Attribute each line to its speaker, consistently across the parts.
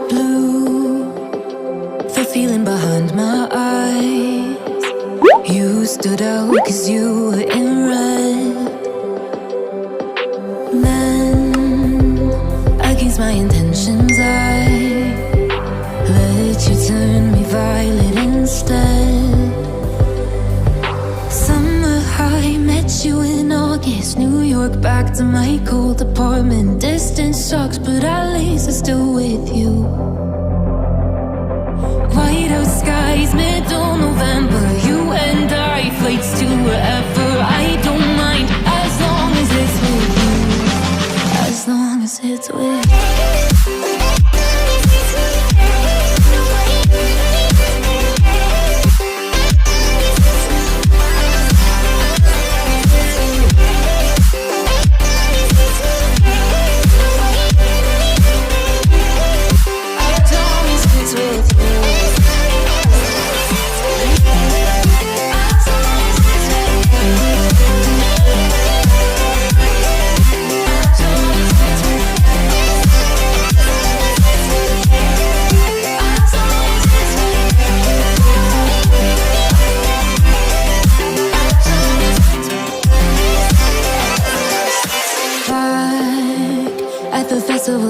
Speaker 1: Blue, the feeling behind my eyes. You stood out cause you were in red. Then, against my intentions, I let you turn me violet instead. Summer high, met you in August. New York, back to my cold apartment. Distance sucks, but at least I'm still with you. White out skies, middle November. You and I, flights to wherever. I don't mind, as long as it's with you. As long as it's with you.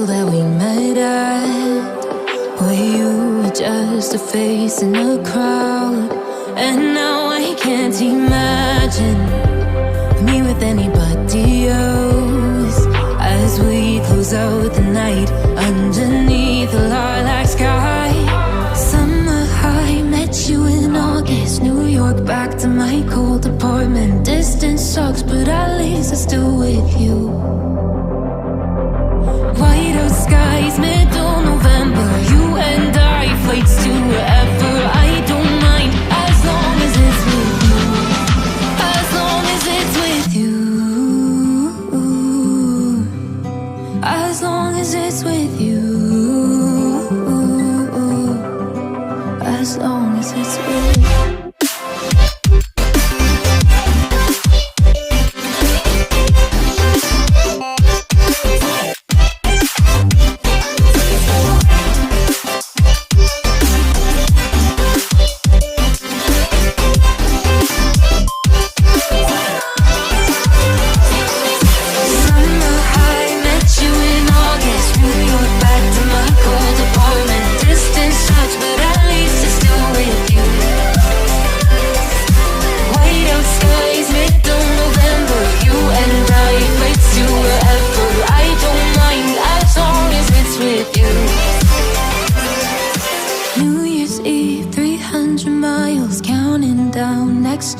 Speaker 1: That we met at, where you were just a face in a crowd. And now I can't imagine me with anybody else. As we close out the night underneath the lilac sky. Summer high, met you in August. New York, back to my cold apartment. Distance sucks, but at least I'm still with you. White out skies, middle November. You and I, flights to wherever. I don't mind, as long as it's with you. As long as it's with you. As long as it's with you. As long as it's with you.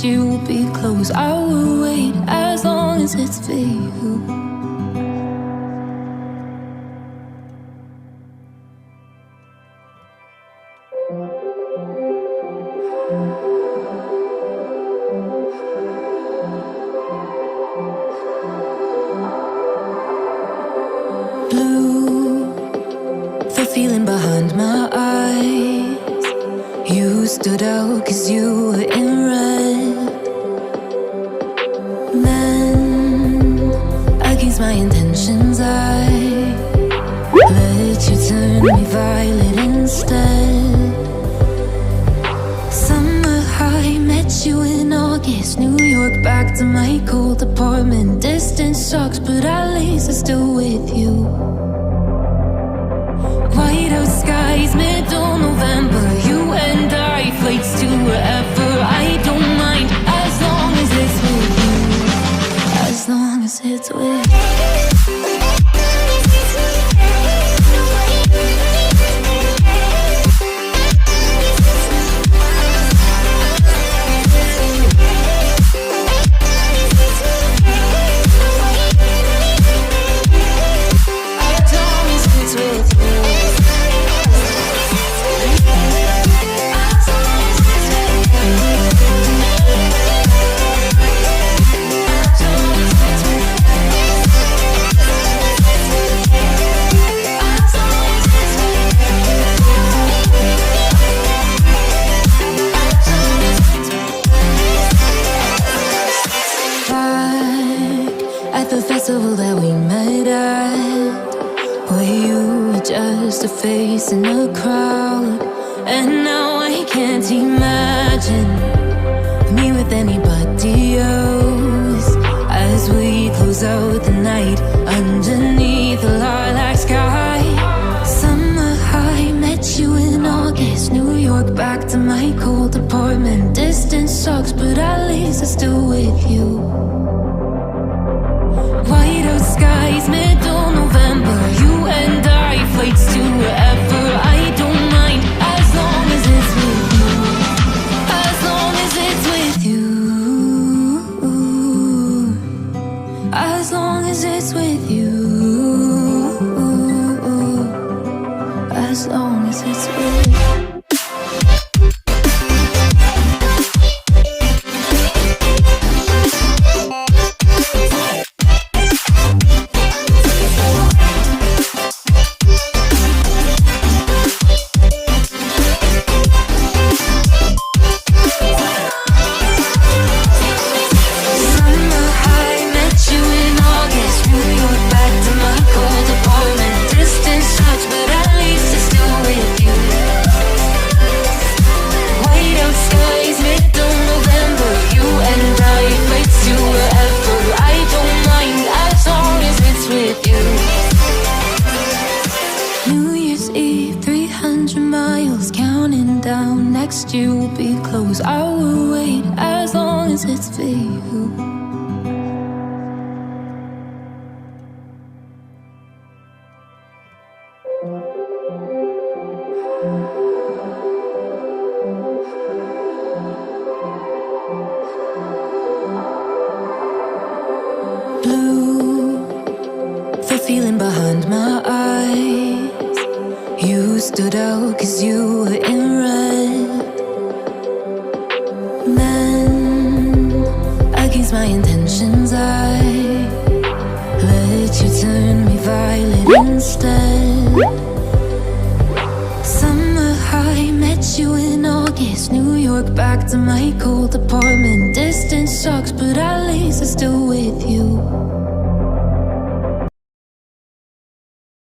Speaker 1: You will be close. I will wait as long as it's for you. Blue, the feeling behind my eyes. You stood out cause you were in red. Then, against my intentions, I let you turn me violet instead. Summer high, met you in August. New York, back to my cold apartment. Distance sucks, but at least I'm still with you. White out skies, middle November. You and I, flights to wherever. I don't mind, as long as it's with you. As long as it's with you. just a face in a crowd. And now I can't imagine me with anybody else. As we close out the night underneath the lilac sky. Summer high, met you in August. New York, back to my cold apartment. Distance sucks, but at least I'm still with you. White out skies, middle November. You and I, flights to wherever. I don't mind, as long as it's with you. As long as it's with you. As long as it's with you. As long as it's with you. Next year will be close. I will wait as long as it's for you. Blue, the feeling behind my eyes. You stood out 'cause you were in red. Against my intentions, I let you turn me violet instead. Summer high, met you in August. New York, back to my cold apartment. Distance sucks, but at least I'm still with you.